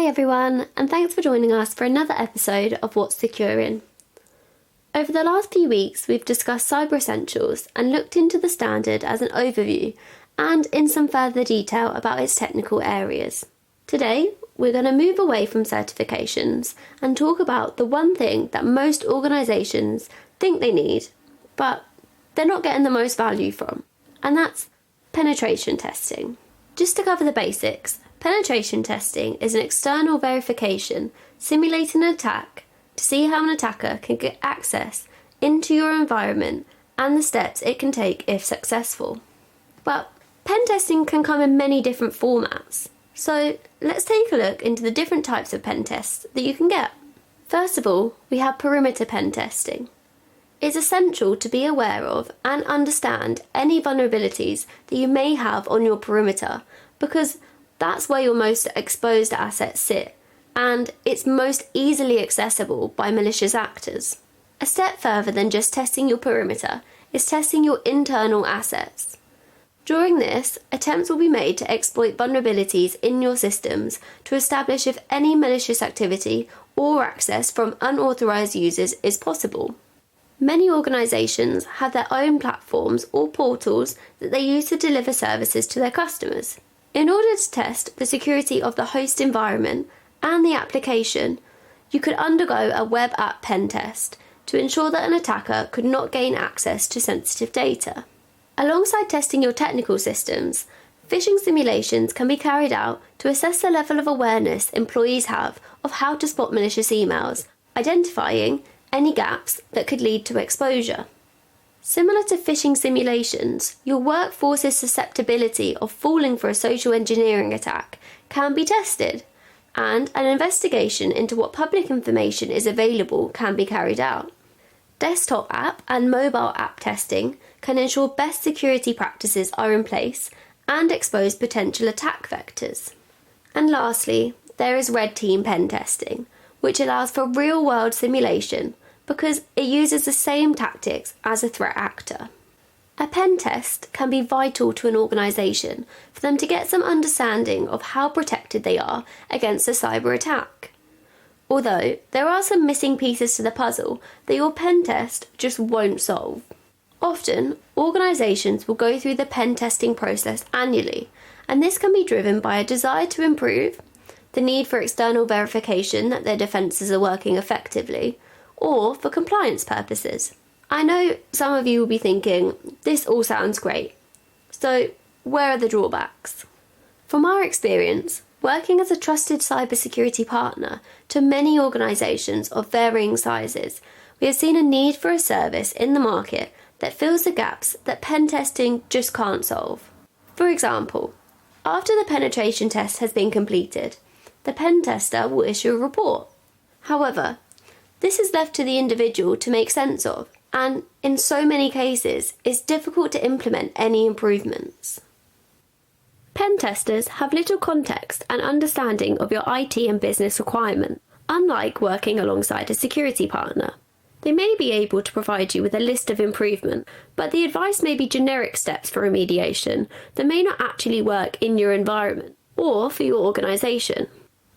Hi everyone, and thanks for joining us for another episode of What's Securing. Over the last few weeks, we've discussed Cyber Essentials and looked into the standard as an overview and in some further detail about its technical areas. Today, we're going to move away from certifications and talk about the one thing that most organisations think they need, but they're not getting the most value from, and that's penetration testing. Just to cover the basics, penetration testing is an external verification simulating an attack to see how an attacker can get access into your environment and the steps it can take if successful. But pen testing can come in many different formats, so let's take a look into the different types of pen tests that you can get. First of all, we have perimeter pen testing. It's essential to be aware of and understand any vulnerabilities that you may have on your perimeter, because that's where your most exposed assets sit, and it's most easily accessible by malicious actors. A step further than just testing your perimeter is testing your internal assets. During this, attempts will be made to exploit vulnerabilities in your systems to establish if any malicious activity or access from unauthorized users is possible. Many organisations have their own platforms or portals that they use to deliver services to their customers. In order to test the security of the host environment and the application, you could undergo a web app pen test to ensure that an attacker could not gain access to sensitive data. Alongside testing your technical systems, phishing simulations can be carried out to assess the level of awareness employees have of how to spot malicious emails, identifying any gaps that could lead to exposure. Similar to phishing simulations, your workforce's susceptibility of falling for a social engineering attack can be tested, and an investigation into what public information is available can be carried out. Desktop app and mobile app testing can ensure best security practices are in place and expose potential attack vectors. And lastly, there is red team pen testing, which allows for real-world simulation because it uses the same tactics as a threat actor. A pen test can be vital to an organisation for them to get some understanding of how protected they are against a cyber attack. Although there are some missing pieces to the puzzle that your pen test just won't solve. Often, organisations will go through the pen testing process annually, and this can be driven by a desire to improve, the need for external verification that their defences are working effectively, or for compliance purposes. I know some of you will be thinking, this all sounds great, so where are the drawbacks? From our experience, working as a trusted cybersecurity partner to many organisations of varying sizes, we have seen a need for a service in the market that fills the gaps that pen testing just can't solve. For example, after the penetration test has been completed, the pen tester will issue a report. However, this is left to the individual to make sense of, and in so many cases, it's difficult to implement any improvements. Pen testers have little context and understanding of your IT and business requirement, unlike working alongside a security partner. They may be able to provide you with a list of improvement, but the advice may be generic steps for remediation that may not actually work in your environment or for your organisation.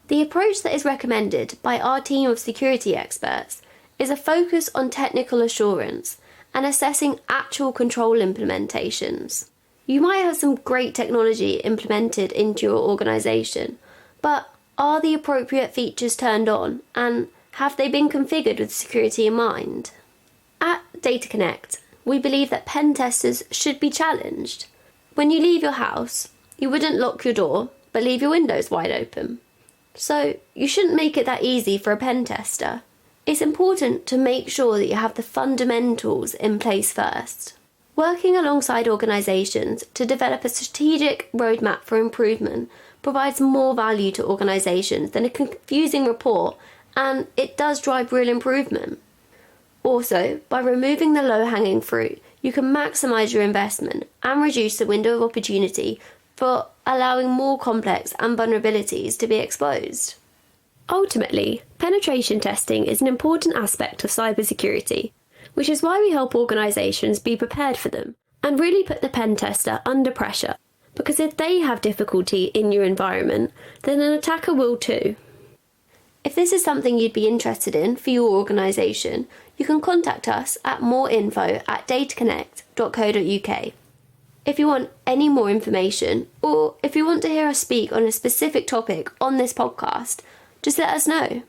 The approach that is recommended by our team of security experts is a focus on technical assurance and assessing actual control implementations. You might have some great technology implemented into your organisation, but are the appropriate features turned on, and have they been configured with security in mind? At Data Connect, we believe that pen testers should be challenged. When you leave your house, you wouldn't lock your door, but leave your windows wide open. So you shouldn't make it that easy for a pen tester. It's important to make sure that you have the fundamentals in place first. Working alongside organisations to develop a strategic roadmap for improvement provides more value to organisations than a confusing report, and it does drive real improvement. Also, by removing the low-hanging fruit, you can maximise your investment and reduce the window of opportunity for allowing more complex and vulnerabilities to be exposed. Ultimately, penetration testing is an important aspect of cybersecurity, which is why we help organisations be prepared for them and really put the pen tester under pressure, because if they have difficulty in your environment, then an attacker will too. If this is something you'd be interested in for your organisation, you can contact us at moreinfo@dataconnect.co.uk. If you want any more information, or if you want to hear us speak on a specific topic on this podcast, just let us know.